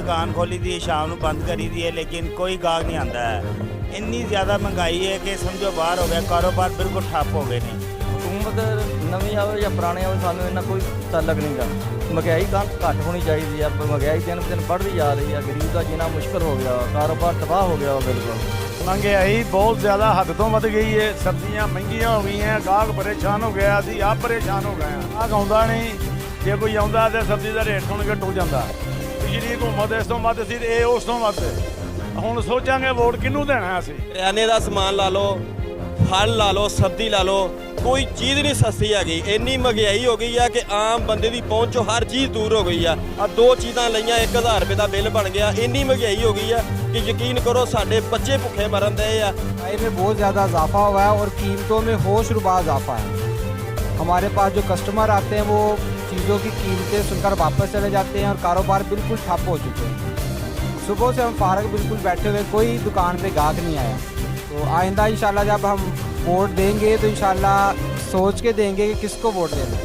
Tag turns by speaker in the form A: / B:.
A: दुकान खोली दी शाम को बंद करी दी है लेकिन कोई गाहक नहीं आता है। इन्नी ज़्यादा महंगाई है कि समझो बाहर हो गया, कारोबार बिल्कुल ठप हो गए ने।
B: हुकूमत नवी आवे या पुराने आवे सानू इन्ना कोई तलक नहीं गा। महंगाई घट होनी चाहिए है, महंगाई दिन ब दिन बढ़ती जा रही है, गरीब का जीना मुश्किल हो गया, कारोबार तबाह हो गया बिल्कुल।
C: महंगाई बहुत ज़्यादा हद तो वध गई है, सब्जियां महंगियां हो गई हैं, गाहक परेशान हो गया, असीं आप परेशान हो गए हैं। गाहक आउंदा नहीं, जे कोई आउंदा तो सब्जी का रेट सुन के टुट जाता। पिछली हुकूमत इस तो वध सी ते उस तो वध। हुण सोचांगे वोट किहनूं देना असीं।
D: करियाने का समान ला लो, फल ला लो, सब्जी ला लो, कोई चीज़ नहीं सस्ती हैगी। इन्नी महंगाई हो गई है कि आम बंदे की पहुँचों हर चीज़ दूर हो गई है। आ दो चीज़ां लईआं 1000 रुपये का बिल बन गया। इन्नी महंगाई हो गई है कि यकीन करो साडे बच्चे भुखे मरन दे आ।
E: महंगाई में बहुत ज़्यादा इजाफा हुआ है और कीमतों में होशरुबा इजाफा है। हमारे पास जो कस्टमर आते हैं वो चीज़ों की कीमतें सुनकर वापस चले जाते हैं और कारोबार बिल्कुल ठप हो चुके हैं। सुबह से हम फारग बिल्कुल बैठे हुए, कोई दुकान पे गाहक नहीं आया। तो आइंदा इंशाल्लाह जब हम वोट देंगे तो इंशाल्लाह सोच के देंगे कि किसको वोट देना है।